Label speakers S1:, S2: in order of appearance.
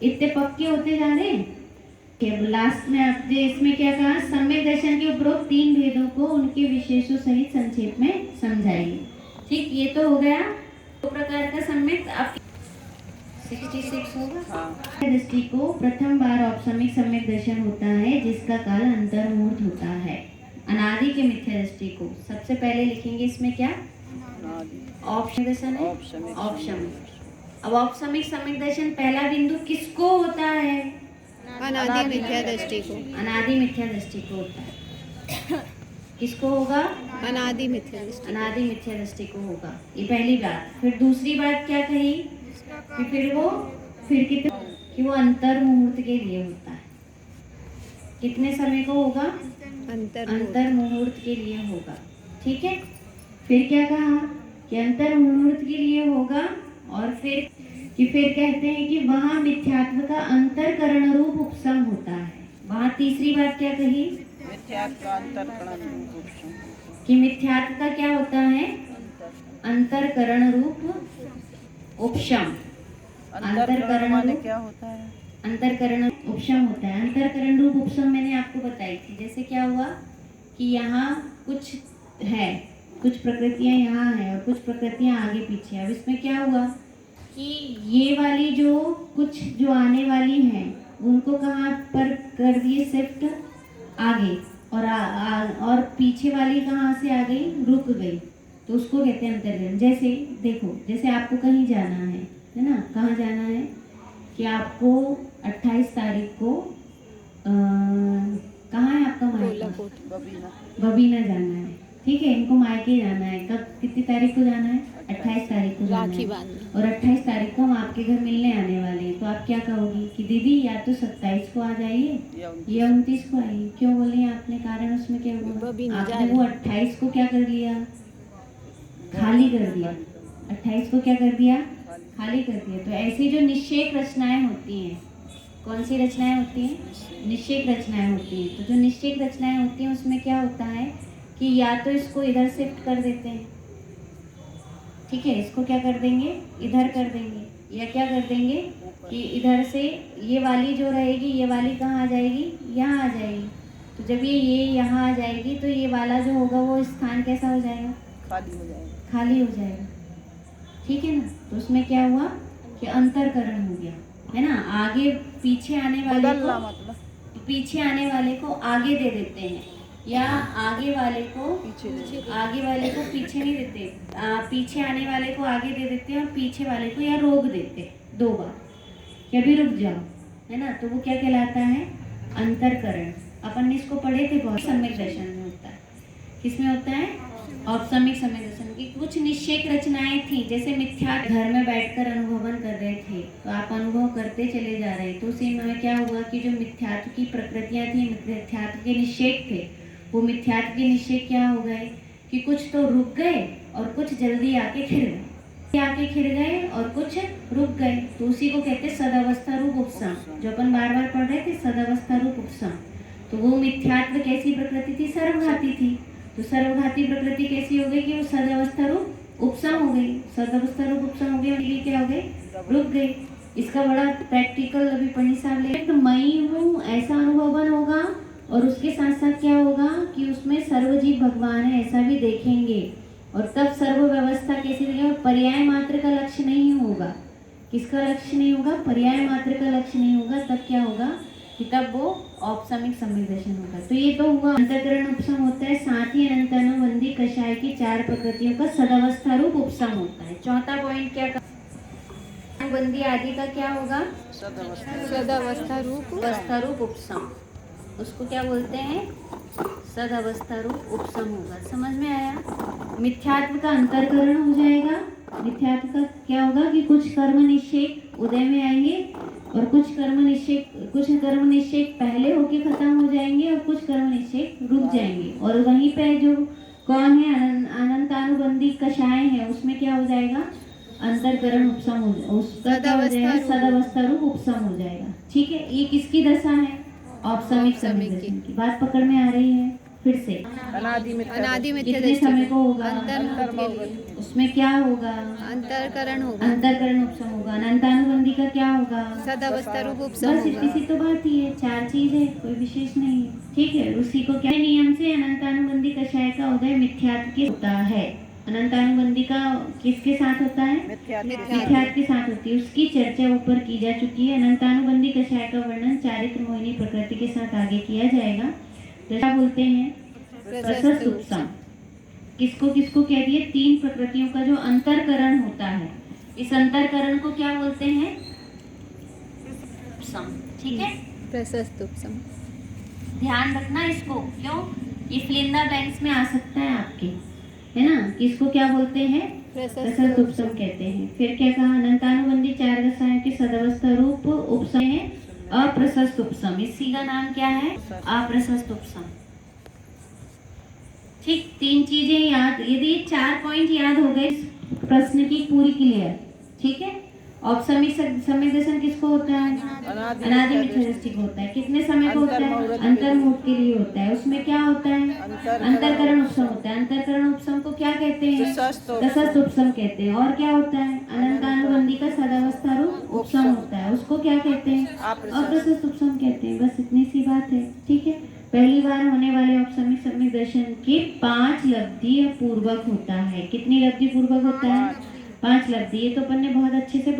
S1: इतने पक्के होते जा रहे हैं कि लास्ट में आपने इसमें क्या कहा, सम्यक दर्शन के उपरोक्त तीन भेदों को उनके विशेषों सहित संक्षेप में समझाइए। ठीक, ये तो हो गया दो प्रकार का सम्यक। आप 66 होगा। दृष्टि को प्रथम बार औपसमिक सम्यक दर्शन होता है जिसका काल अंतर्मूर्त होता है। अनादि के मिथ्या दृष्टि को सबसे पहले लिखेंगे, इसमें क्या औपसमिक दर्शन है, औपसमिक। अब औपसमिक सम्यक दर्शन पहला बिंदु किसको होता है?
S2: अनादि मिथ्या दृष्टि को।
S1: अनादि मिथ्या दृष्टि को होता है। किसको होगा?
S2: अनादि मिथ्या दृष्टि।
S1: अनादि मिथ्या दृष्टि को होगा। ये पहली बात। फिर दूसरी बात क्या कही कि फिर कितने कि वो अंतर मुहूर्त के लिए होता है। कितने समय को होगा? अंतर मुहूर्त के लिए होगा। ठीक है। फिर क्या कहा कि अंतर मुहूर्त के लिए होगा, और फिर कहते हैं कि वहाँ मिथ्यात्व का अंतरकरण रूप उपशम होता है। वहाँ तीसरी बात क्या कही?
S3: मिथ्यात्व का अंतरकरण रूप उपशम।
S1: कि मिथ्यात्व का क्या होता है? अंतरकरण रूप उपशम।
S3: अंतरकरण माने क्या होता है?
S1: अंतरकरण उपशम होता है। अंतरकरण रूप उपशम मैंने आपको बताई थी। जैसे क्या हुआ कि यहाँ कुछ है, कुछ प्रकृतियाँ यहाँ है और कुछ प्रकृतियाँ आगे पीछे। अब इसमें क्या हुआ कि ये वाली जो कुछ जो आने वाली हैं उनको कहाँ पर कर दिए शिफ्ट? आगे। और पीछे वाली कहाँ से आ गई? रुक गई। तो उसको कहते हैं अंतर्करण। जैसे देखो, जैसे आपको कहीं जाना है ना, कहाँ जाना है कि आपको 28 तारीख को कहाँ है आपका मायका? बबीना जाना है। ठीक है, इनको मायके जाना है। कब, कितनी तारीख को जाना है? 28 तारीख को जाना है। और 28 तारीख को हम आपके घर मिलने आने वाले हैं। तो आप क्या कहोगी कि दीदी या तो 27 को आ जाइए या 29 को आइए। क्यों बोली आपने? कारण उसमें क्या हुआ? आपने वो 28 को क्या कर लिया? खाली कर दिया। 28 को क्या कर दिया? खाली कर दिया। तो ऐसी जो निश्चय रचनाएं होती हैं, कौन सी रचनाएं होती हैं? निश्चय रचनाएं होती हैं। तो जो निश्चय रचनाएं होती हैं उसमें क्या होता है कि या तो इसको इधर शिफ्ट कर देते हैं, ठीक है, इसको क्या कर देंगे? इधर कर देंगे। या क्या कर देंगे कि इधर से ये वाली जो रहेगी, ये वाली कहाँ आ जाएगी? यहाँ आ जाएगी। तो जब ये यहाँ आ जाएगी तो ये वाला जो होगा वो स्थान कैसा हो जाएगा?
S3: खाली हो जाएगा।
S1: खाली हो जाएगा। ठीक है ना। तो उसमें क्या हुआ कि अंतरकरण हो गया, है ना। आगे पीछे आने वाले को,
S3: मतलब
S1: पीछे आने वाले को आगे दे देते हैं, या आगे वाले को पीछे नहीं देते। पीछे आने वाले को आगे दे देते हैं और पीछे वाले को या रोक देते हैं 2 बार कि अभी रुक जाओ, है ना। तो वो क्या कहलाता है? अंतरकरण। अपन ने इसको पढ़े थे बहुत। सम्यक दर्शन में होता है। किसमें होता है? औपसमिक सम्यक दर्शन की कुछ निश्चय रचनाएं थी। जैसे मिथ्या, घर में बैठकर अनुभवन कर रहे थे तो आप अनुभव करते चले जा रहे, तो उसी में क्या हुआ कि जो मिथ्यात्व की प्रकृतियां थी, मिथ्यात्व के निश्चय थे, वो मिथ्यात्व के निश्चय क्या हो गए कि कुछ तो रुक गए और कुछ जल्दी आके खिर गए और कुछ रुक गए। तो उसी को कहते सदावस्था रूप उपशम, जो अपन बार बार पढ़ रहे थे, सदावस्था रूप उपशम। तो वो मिथ्यात्व कैसी प्रकृति थी? सर्वघाती थी। तो सर्वघाती प्रकृति कैसी हो गई कि वो सदावस्था रूप उपशम हो गई। सदावस्था रूप उपशम हो गई, क्या हो गई? रुक गई। इसका बड़ा प्रैक्टिकल अभी पंडित साहब ले, मई हूँ ऐसा अनुभवन होगा, और उसके साथ साथ क्या होगा कि उसमें सर्वजीव भगवान है ऐसा भी देखेंगे। और तब सर्व व्यवस्था कैसी देखेंगे? पर्याय मात्र का लक्ष्य नहीं होगा। किसका लक्ष्य नहीं होगा? पर्याय मात्र का लक्ष्य नहीं होगा। तब क्या होगा कि तब वो औपसमिक सम्यक दर्शन होगा। तो ये तो हुआ अंतरकरण उपशम होता है। साथ ही अनंतानुबंधी कषाय की 4 प्रकृतियों का सदावस्था रूप उपशम होता है। चौथा पॉइंट क्या? अनुबंधी आदि का क्या होगा?
S2: सदावस्था रूप
S1: उपशम। उसको क्या बोलते हैं? सदावस्था रूप उपशम होगा। समझ में आया? मिथ्यात्व का अंतरकरण हो जाएगा। मिथ्यात्व का क्या होगा कि कुछ कर्म निश्चय उदय में आएंगे और कुछ कर्म निश्चय पहले होके खत्म हो जाएंगे और कुछ कर्म निश्चय रुक जाएंगे। और वहीं पे जो कौन है? अनंतानुबंधी कषाय है, उसमें क्या हो जाएगा? अंतरकरण उपशम हो जाएगा। उसका क्या हो जाएगा? सदावस्था रूप उपशम हो जाएगा। ठीक है। ये किसकी दशा है? औपसमिक सम्यक दर्शन की। बात पकड़ में आ रही है? फिर से
S3: अनादि मिथ्या
S2: अनादि मिथ्या
S1: कितने
S2: दृष्टि
S1: समय
S2: को
S1: को होगा?
S2: अंतर्मुख के लिए
S1: उसमें क्या होगा?
S2: अंतरकरण होगा
S1: अंतरकरण उपसम होगा। अनंतानुबंधी का क्या होगा?
S2: सदावस्था रूप उपसम
S1: बस इतनी सी
S2: होगा
S1: तो बात ही है, 4 चीज है, कोई विशेष नहीं है। ठीक है, उसी को क्या नियम से अनंतानुबंधी कषाय का उदय मिथ्यात्व के होता है। अनंतानुबंधी का किसके साथ होता है?
S3: मिथ्या
S1: मिथ्यात्व के साथ होती है। उसकी चर्चा ऊपर की जा चुकी है। अनंतानुबंधी कषाय का वर्णन चारित्र मोहिनी प्रकृति के साथ आगे किया जाएगा। तो क्या बोलते हैं? प्रशस्त उपसम। किसको किसको कह दिए? 3 प्रकृतियों का जो अंतरकरण होता है, इस अंतरकरण को क्या बोलते हैं? उपसम। ठीक है,
S2: प्रशस्त उपसम
S1: ध्यान रखना इसको। क्यों? ये फिलिंदा ब्लैंक्स में आ सकता है आपके, है ना? किसको क्या बोलते हैं? प्रशस्त उपसम कहते हैं। फिर क्या कहा? अनंतानुबंधी 4 दशाएं के सदवस्था रूप उपसम है अप्रशस्त उपसम। इसी का नाम क्या है? अप्रशस्त उपसम। ठीक, 3 चीजें याद, यदि 4 पॉइंट याद हो गए प्रश्न की पूरी क्लियर। ठीक है, औपसमिक सम्यक दर्शन किसको होता है? अनादि मिथ्या दृष्टि को होता है। कितने समय को होता है? अंतर्मुख के लिए होता है। उसमें क्या होता है? अंतरकरण उपसम होता है। अंतरकरण उपसम को क्या कहते हैं? प्रशस्त उपसम कहते हैं। और क्या होता है? अनंतानुबंधी का सदावस्था रूप उपसम होता है, उसको क्या कहते हैं? अप्रशस्त उपसम कहते हैं। बस इतनी सी बात है। ठीक है, पहली बार होने वाले औपसमिक सम्यक दर्शन के 5 लब्धि पूर्वक होता है। कितनी लब्धि पूर्वक होता है? 5 लब्धि। ये तो अपन ने बहुत अच्छे से